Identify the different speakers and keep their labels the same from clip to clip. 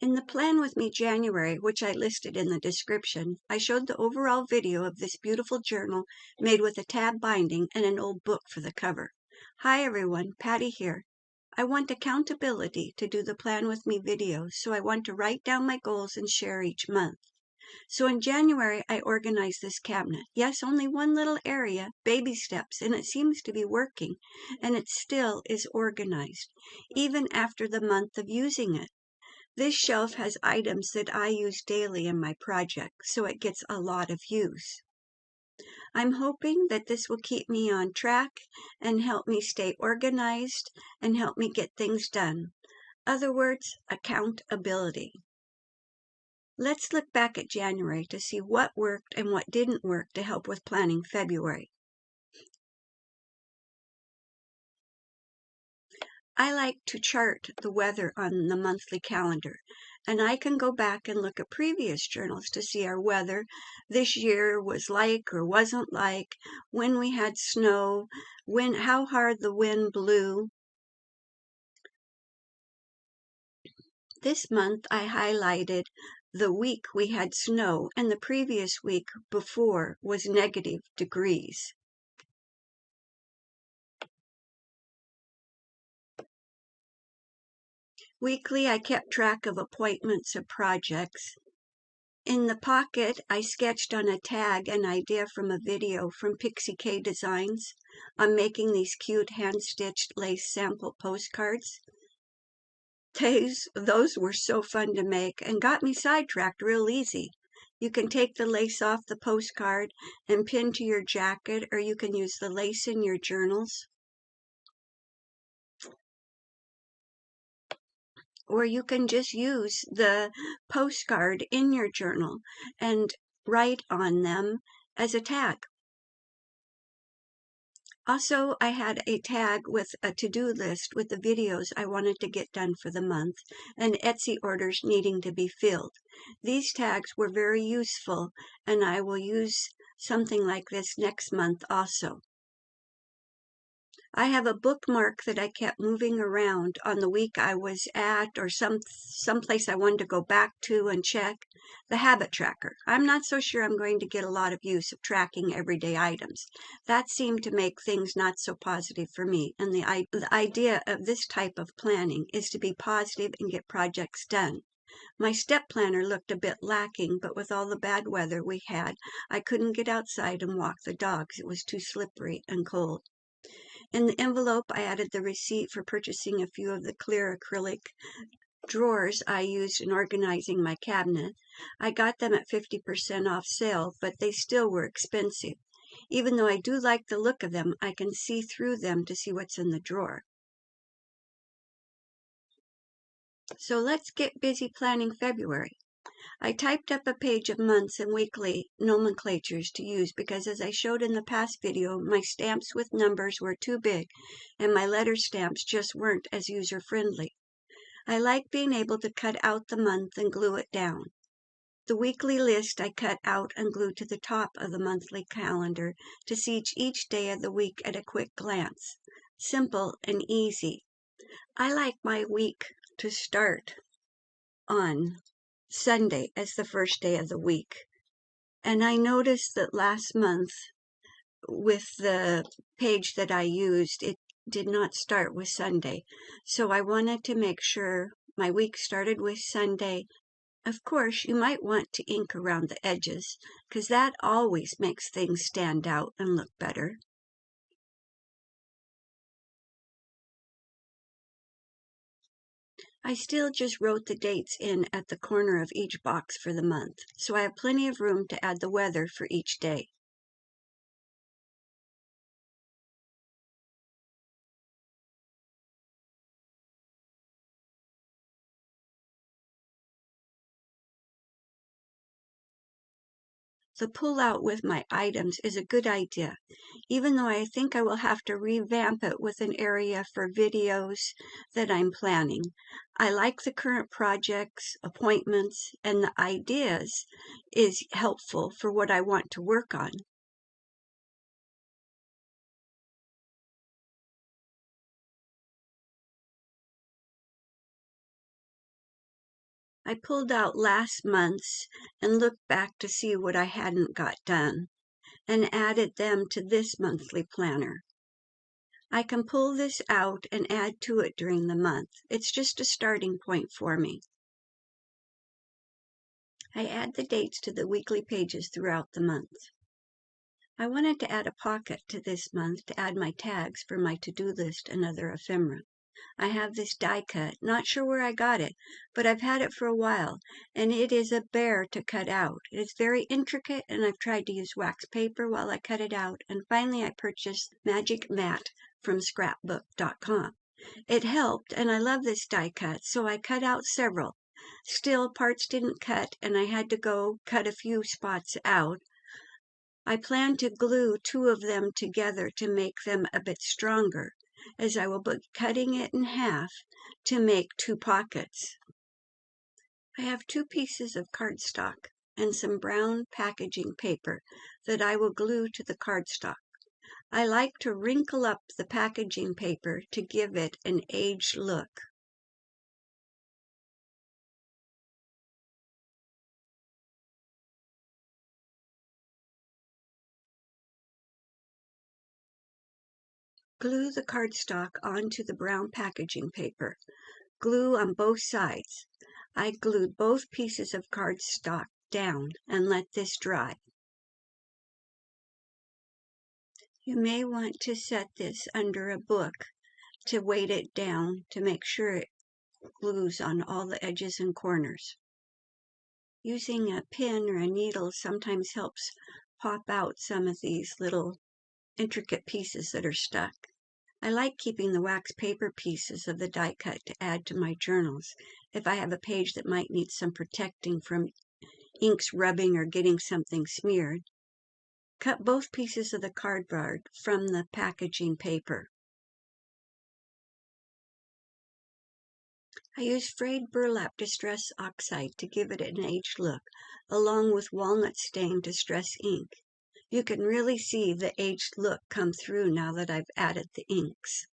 Speaker 1: In the Plan With Me January, which I listed in the description, I showed the overall video of this beautiful journal made with a tab binding and an old book for the cover. Hi everyone, Patty here. I want accountability to do the Plan With Me videos, so I want to write down my goals and share each month. So in January, I organized this cabinet. Yes, only one little area, baby steps, and it seems to be working, and it still is organized, even after the month of using it. This shelf has items that I use daily in my project, so it gets a lot of use. I'm hoping that this will keep me on track and help me stay organized and help me get things done. Other words, accountability. Let's look back at January to see what worked and what didn't work to help with planning February. I like to chart the weather on the monthly calendar, and I can go back and look at previous journals to see our weather this year was like or wasn't like, when we had snow, how hard the wind blew. This month I highlighted the week we had snow, and the previous week before was negative degrees. Weekly, I kept track of appointments and projects. In the pocket, I sketched on a tag an idea from a video from Pixie K Designs on making these cute hand-stitched lace sample postcards. Those were so fun to make and got me sidetracked real easy. You can take the lace off the postcard and pin to your jacket, or you can use the lace in your journals. Or you can just use the postcard in your journal and write on them as a tag. Also, I had a tag with a to-do list with the videos I wanted to get done for the month and Etsy orders needing to be filled. These tags were very useful, and I will use something like this next month also. I have a bookmark that I kept moving around on the week I was at, or someplace I wanted to go back to and check, the habit tracker. I'm not so sure I'm going to get a lot of use of tracking everyday items. That seemed to make things not so positive for me, and the idea of this type of planning is to be positive and get projects done. My step planner looked a bit lacking, but with all the bad weather we had, I couldn't get outside and walk the dogs. It was too slippery and cold. In the envelope, I added the receipt for purchasing a few of the clear acrylic drawers I used in organizing my cabinet. I got them at 50% off sale, but they still were expensive. Even though I do like the look of them, I can see through them to see what's in the drawer. So let's get busy planning February. I typed up a page of months and weekly nomenclatures to use because, as I showed in the past video, my stamps with numbers were too big and my letter stamps just weren't as user-friendly. I like being able to cut out the month and glue it down. The weekly list I cut out and glued to the top of the monthly calendar to see each day of the week at a quick glance. Simple and easy. I like my week to start on Sunday as the first day of the week. And I noticed that last month with the page that I used, it did not start with Sunday. So I wanted to make sure my week started with Sunday. Of course, you might want to ink around the edges, because that always makes things stand out and look better. I still just wrote the dates in at the corner of each box for the month, so I have plenty of room to add the weather for each day. The pull-out with my items is a good idea, even though I think I will have to revamp it with an area for videos that I'm planning. I like the current projects, appointments, and the ideas is helpful for what I want to work on. I pulled out last month's and looked back to see what I hadn't got done, and added them to this monthly planner. I can pull this out and add to it during the month. It's just a starting point for me. I add the dates to the weekly pages throughout the month. I wanted to add a pocket to this month to add my tags for my to-do list and other ephemera. I have this die cut, not sure where I got it, but I've had it for a while, and it is a bear to cut out. It's very intricate, and I've tried to use wax paper while I cut it out, and finally I purchased Magic Mat from scrapbook.com. It helped, and I love this die cut, so I cut out several. Still, parts didn't cut, and I had to go cut a few spots out. I plan to glue two of them together to make them a bit stronger, as I will be cutting it in half to make two pockets. I have 2 pieces of cardstock and some brown packaging paper that I will glue to the cardstock. I like to wrinkle up the packaging paper to give it an aged look. Glue the cardstock onto the brown packaging paper. Glue on both sides. I glued both pieces of cardstock down and let this dry. You may want to set this under a book to weight it down to make sure it glues on all the edges and corners. Using a pin or a needle sometimes helps pop out some of these little intricate pieces that are stuck. I like keeping the wax paper pieces of the die cut to add to my journals if I have a page that might need some protecting from inks rubbing or getting something smeared. Cut both pieces of the cardboard from the packaging paper. I use frayed burlap distress oxide to give it an aged look, along with walnut stained distress ink. You can really see the aged look come through now that I've added the inks.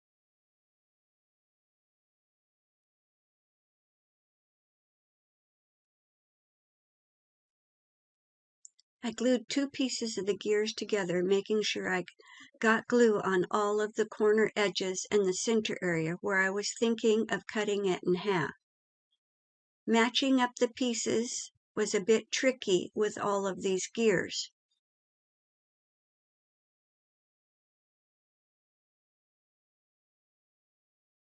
Speaker 1: I glued 2 pieces of the gears together, making sure I got glue on all of the corner edges and the center area where I was thinking of cutting it in half. Matching up the pieces was a bit tricky with all of these gears.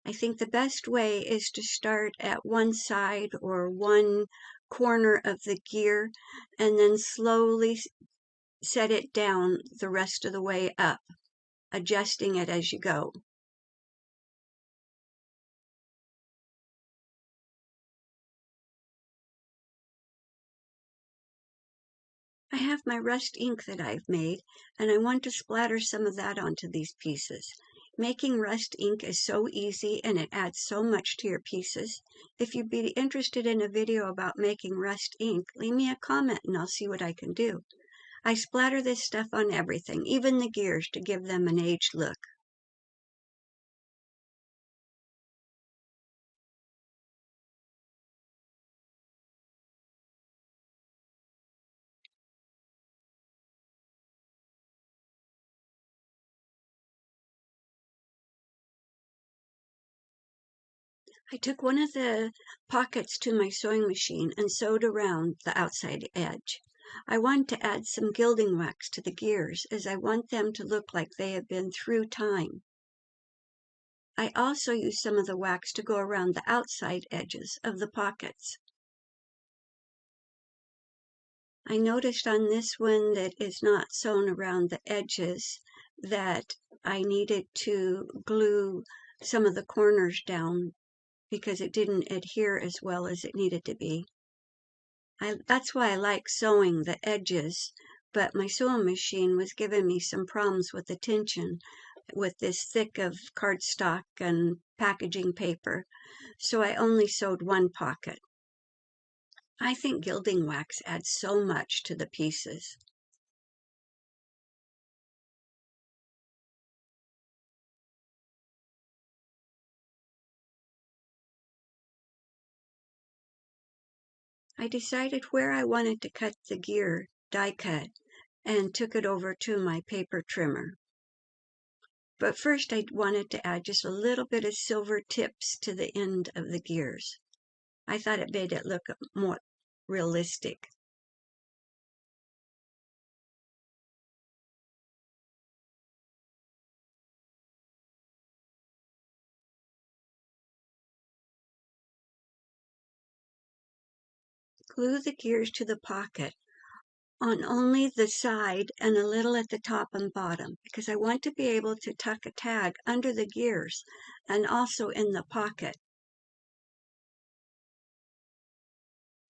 Speaker 1: I think the best way is to start at one side or one corner of the gear and then slowly set it down the rest of the way up, adjusting it as you go. I have my rust ink that I've made, and I want to splatter some of that onto these pieces. Making rust ink is so easy and it adds so much to your pieces. If you'd be interested in a video about making rust ink, leave me a comment and I'll see what I can do. I splatter this stuff on everything, even the gears, to give them an aged look. I took one of the pockets to my sewing machine and sewed around the outside edge. I want to add some gilding wax to the gears as I want them to look like they have been through time. I also use some of the wax to go around the outside edges of the pockets. I noticed on this one that is not sewn around the edges that I needed to glue some of the corners down because it didn't adhere as well as it needed to be. That's why I like sewing the edges, but my sewing machine was giving me some problems with the tension with this thick of cardstock and packaging paper, so I only sewed one pocket. I think gilding wax adds so much to the pieces. I decided where I wanted to cut the gear die cut and took it over to my paper trimmer. But first I wanted to add just a little bit of silver tips to the end of the gears. I thought it made it look more realistic. Glue the gears to the pocket on only the side and a little at the top and bottom, because I want to be able to tuck a tag under the gears and also in the pocket.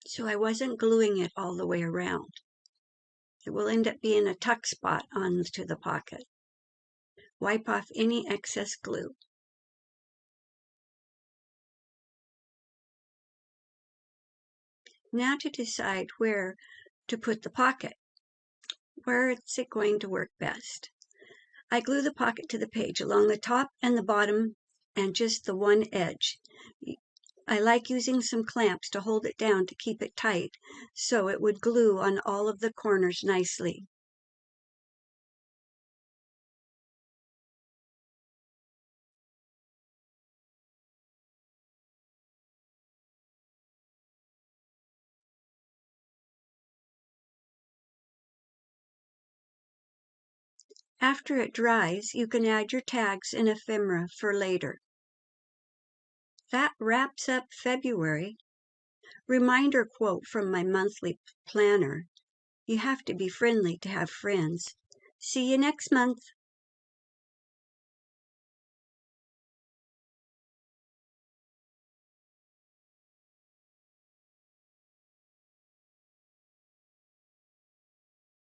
Speaker 1: So I wasn't gluing it all the way around. It will end up being a tuck spot onto the pocket. Wipe off any excess glue. Now to decide where to put the pocket. Where is it going to work best? I glue the pocket to the page along the top and the bottom and just the one edge. I like using some clamps to hold it down to keep it tight so it would glue on all of the corners nicely. After it dries, you can add your tags and ephemera for later. That wraps up February. Reminder quote from my monthly planner: you have to be friendly to have friends. See you next month.